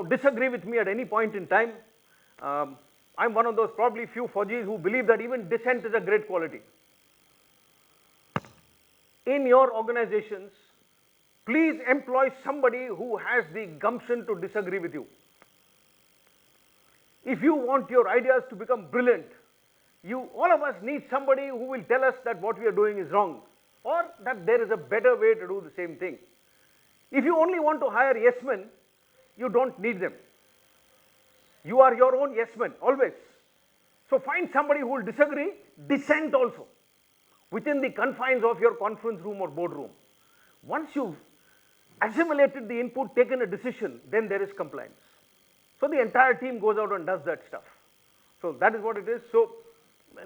disagree with me at any point in time. I'm one of those probably few Fauji's who believe that even dissent is a great quality. In your organizations, please employ somebody who has the gumption to disagree with you. If you want your ideas to become brilliant, all of us need somebody who will tell us that what we are doing is wrong, or that there is a better way to do the same thing. If you only want to hire yes men, you don't need them. You are your own yes man, always. So find somebody who will disagree, dissent also, within the confines of your conference room or boardroom. Once you've assimilated the input, taken a decision, then there is compliance. So the entire team goes out and does that stuff. So that is what it is. So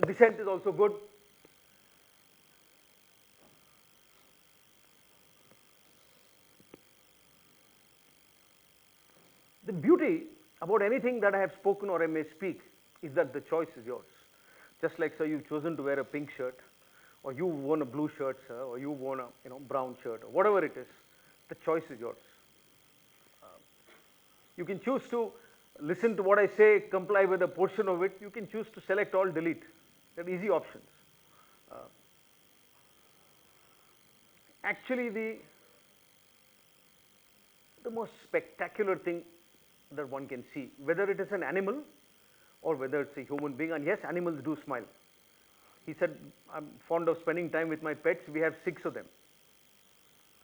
dissent is also good. The beauty about anything that I have spoken or I may speak is that the choice is yours. Just like, sir, you've chosen to wear a pink shirt, or you've worn a blue shirt, sir, or you've worn a brown shirt, or whatever it is, the choice is yours. You can choose to listen to what I say, comply with a portion of it. You can choose to select all, delete. They're easy options. Actually, the most spectacular thing that one can see, whether it is an animal or whether it's a human being, and yes, animals do smile. He said, I'm fond of spending time with my pets. We have 6 of them,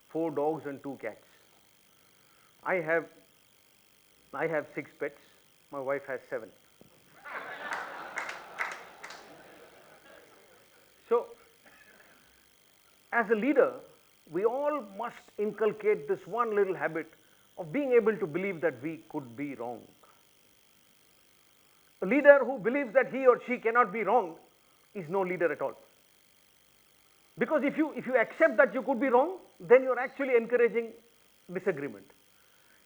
4 dogs and 2 cats. I have 6 pets. My wife has 7. So, as a leader, we all must inculcate this one little habit of being able to believe that we could be wrong. A leader who believes that he or she cannot be wrong is no leader at all. Because if you accept that you could be wrong, then you are actually encouraging disagreement.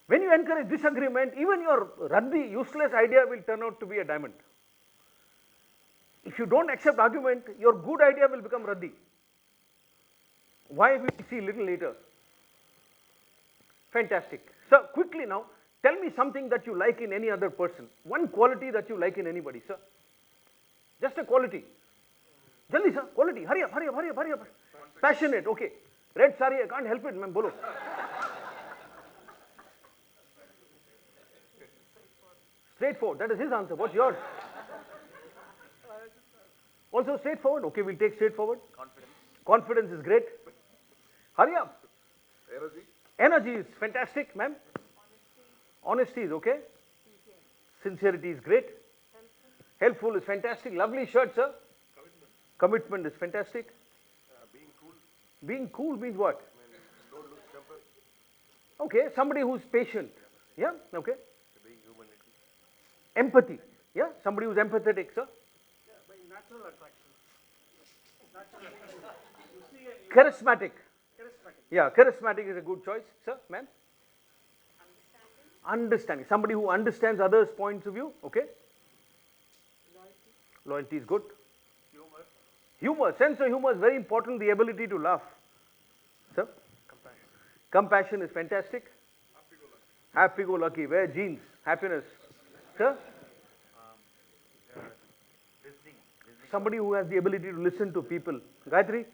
When you encourage disagreement, even your ruddy, useless idea will turn out to be a diamond. If you don't accept argument, your good idea will become ruddy. Why, we will see a little later. Fantastic. So quickly now, tell me something that you like in any other person. One quality that you like in anybody, sir. Just a quality. Jaldi, sir, quality. Hurry up, hurry up, hurry up, hurry up. Passionate, okay. Red sari, I can't help it, ma'am, bolo. Straightforward, that is his answer. What's yours? Also straightforward? Okay, we'll take straightforward. Confidence. Confidence is great. Hurry up. Energy. Energy is fantastic, ma'am. Honesty is okay. Sincerity is great. Helpful is fantastic. Lovely shirt, sir. Commitment is fantastic. Being cool. Being cool means what? Don't lose temper. Okay, somebody who's patient. Yeah, okay. Being human. Empathy. Yeah, somebody who's empathetic, sir. Yeah, by natural attraction. Natural attraction. You see, Charismatic. charismatic. Yeah, charismatic is a good choice, sir, ma'am. Understanding. Somebody who understands others' points of view. Okay. Loyalty is good. Humor. Humor. Sense of humor is very important. The ability to laugh. Sir? Compassion. Compassion is fantastic. Happy-go-lucky. Wear jeans. Happiness. Sir? Listening. Somebody who has the ability to listen to people. Gayatri?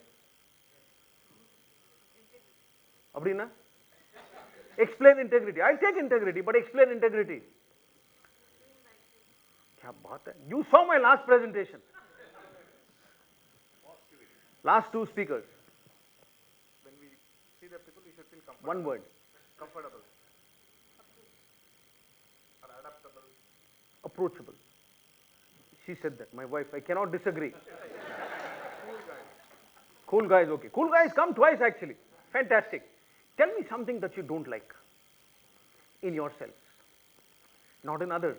Abdina? Explain integrity. I'll take integrity, but explain integrity. Kya baat hai? You saw my last presentation. Last 2 speakers. When we see the people, we should feel comfortable. One word. Comfortable. Or adaptable. Approachable. She said that. My wife. I cannot disagree. Cool guys, okay. Cool guys come twice actually. Fantastic. Tell me something that you don't like in yourself, not in others.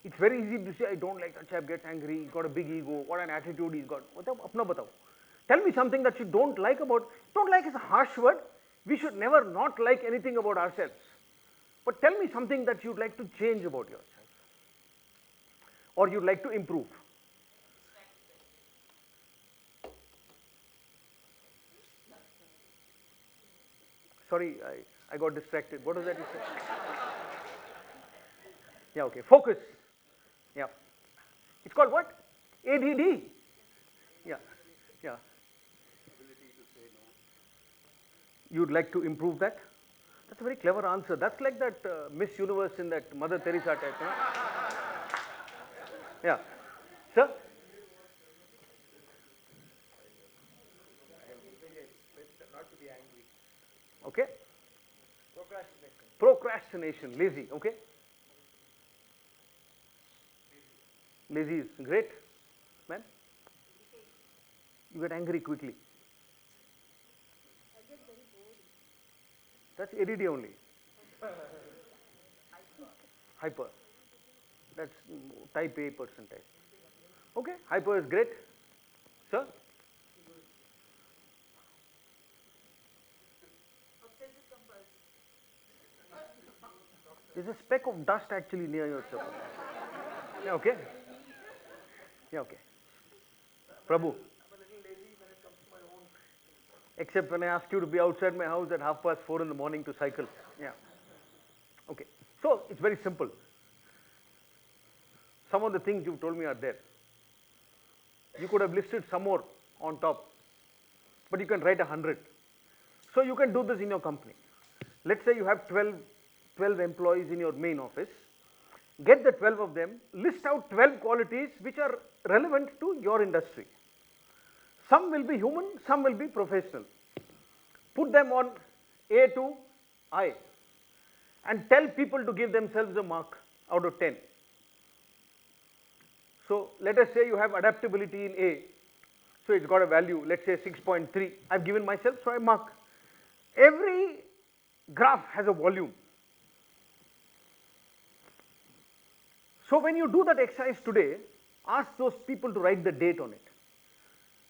It's very easy to say, I don't like that chap, gets angry, he's got a big ego, what an attitude he's got. Apna batao. Tell me something that you don't like about, don't like is a harsh word. We should never not like anything about ourselves. But tell me something that you'd like to change about yourself, or you'd like to improve. Sorry, I got distracted. What was that you said? Yeah, okay. Focus. Yeah. It's called what? ADD. Yeah. Yeah. You'd like to improve that? That's a very clever answer. That's like that Miss Universe in that Mother Teresa type. You know? Yeah. Sir? Not to be angry. Okay. Procrastination. Procrastination, lazy. Okay. Lazy is great. Man? You get angry quickly. That's ADD only. Hyper. That's type A person type. Okay, hyper is great. Sir? There's a speck of dust actually near your chapel. Yeah, okay. Yeah, okay. Prabhu. I'm a little lazy when it comes to my own. Except when I ask you to be outside my house at 4:30 in the morning to cycle. Yeah. Okay. So it's very simple. Some of the things you told me are there. You could have listed some more on top, but you can write 100. So you can do this in your company. Let's say you have 12 employees in your main office. Get the 12 of them, list out 12 qualities which are relevant to your industry. Some will be human, some will be professional. Put them on A to I and tell people to give themselves a mark out of 10. So let us say you have adaptability in A. So it's got a value, let's say 6.3. I've given myself, so I mark. Every graph has a volume. So when you do that exercise today, ask those people to write the date on it.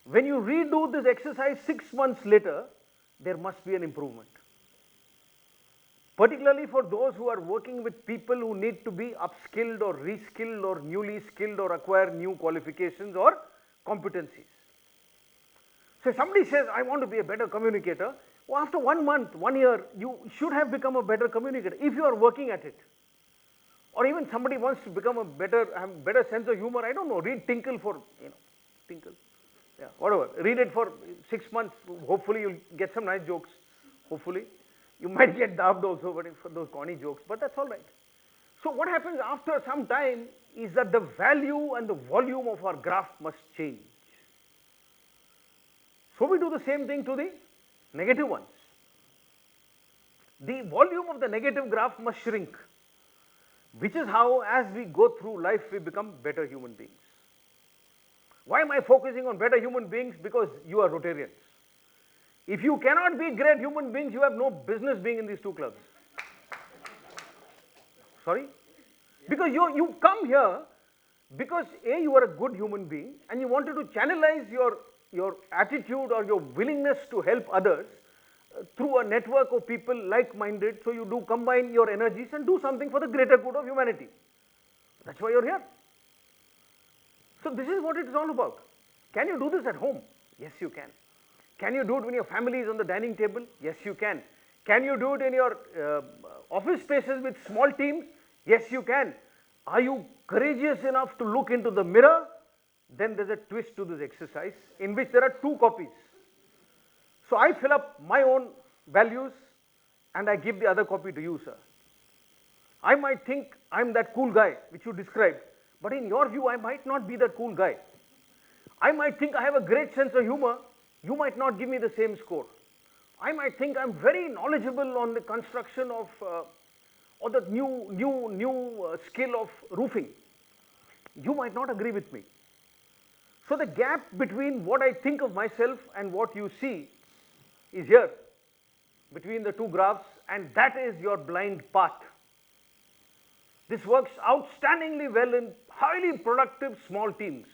When you redo this exercise 6 months later, there must be an improvement. Particularly for those who are working with people who need to be upskilled or reskilled or newly skilled or acquire new qualifications or competencies. So if somebody says, I want to be a better communicator, well, after 1 month, 1 year, you should have become a better communicator if you are working at it. Or even somebody wants to become have better sense of humor, I don't know, read Tinkle for, Tinkle. Yeah, whatever. Read it for 6 months. Hopefully you'll get some nice jokes. Hopefully. You might get dabbed also for those corny jokes, but that's all right. So what happens after some time is that the value and the volume of our graph must change. So we do the same thing to the negative ones. The volume of the negative graph must shrink, which is how, as we go through life, we become better human beings. Why am I focusing on better human beings? Because you are Rotarians. If you cannot be great human beings, you have no business being in these two clubs. Sorry? Because you come here because A, you are a good human being and you wanted to channelize your attitude or your willingness to help others through a network of people like-minded, so you do combine your energies and do something for the greater good of humanity. That's why you're here. So this is what it is all about. Can you do this at home? Yes, you can. Can you do it when your family is on the dining table? Yes, you can. Can you do it in your office spaces with small teams? Yes, you can. Are you courageous enough to look into the mirror? Then there's a twist to this exercise in which there are 2 copies. So I fill up my own values and I give the other copy to you, sir. I might think I'm that cool guy which you described, but in your view I might not be that cool guy. I might think I have a great sense of humor, you might not give me the same score. I might think I'm very knowledgeable on the construction of or the new skill of roofing. You might not agree with me. So the gap between what I think of myself and what you see is here, between the 2 graphs, and that is your blind path. This works outstandingly well in highly productive small teams.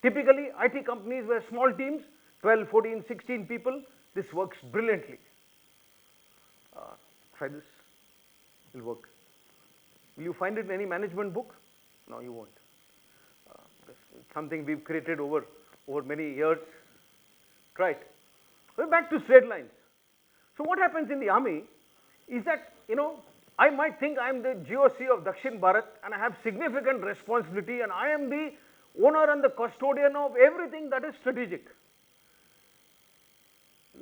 Typically, IT companies were small teams, 12, 14, 16 people. This works brilliantly. Try this. It will work. Will you find it in any management book? No, you won't. It's something we've created over many years. Try it. We're back to straight lines. So what happens in the army is that, I might think I am the GOC of Dakshin Bharat and I have significant responsibility and I am the owner and the custodian of everything that is strategic.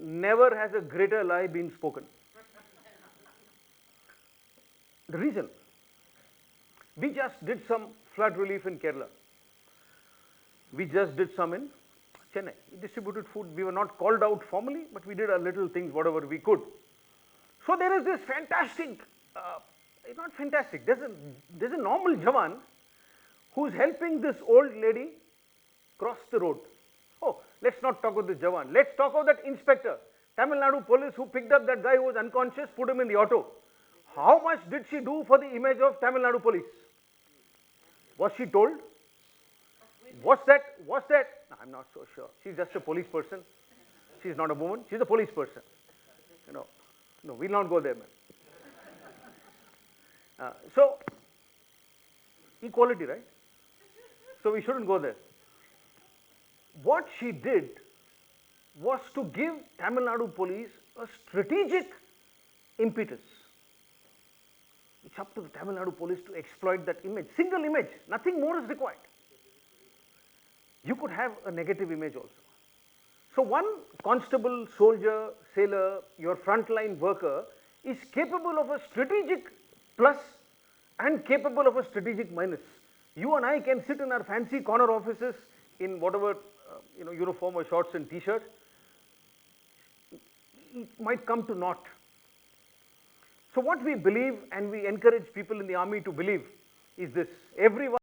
Never has a greater lie been spoken. The reason, we just did some flood relief in Kerala. We just did some in Chennai. We distributed food. We were not called out formally, but we did our little things, whatever we could. So there is this fantastic, not fantastic, there's a normal Jawan who's helping this old lady cross the road. Oh, let's not talk of the Jawan. Let's talk of that inspector, Tamil Nadu police, who picked up that guy who was unconscious, put him in the auto. How much did she do for the image of Tamil Nadu police? Was she told? What's that? I'm not so sure. She's just a police person. She's not a woman. She's a police person. No, we'll not go there, man. So, equality, right? So we shouldn't go there. What she did was to give Tamil Nadu police a strategic impetus. It's up to the Tamil Nadu police to exploit that image, single image, nothing more is required. You could have a negative image also. So one constable, soldier, sailor, your frontline worker is capable of a strategic plus and capable of a strategic minus. You and I can sit in our fancy corner offices in whatever uniform or shorts and t-shirt. It might come to naught. So what we believe and we encourage people in the army to believe is this: everyone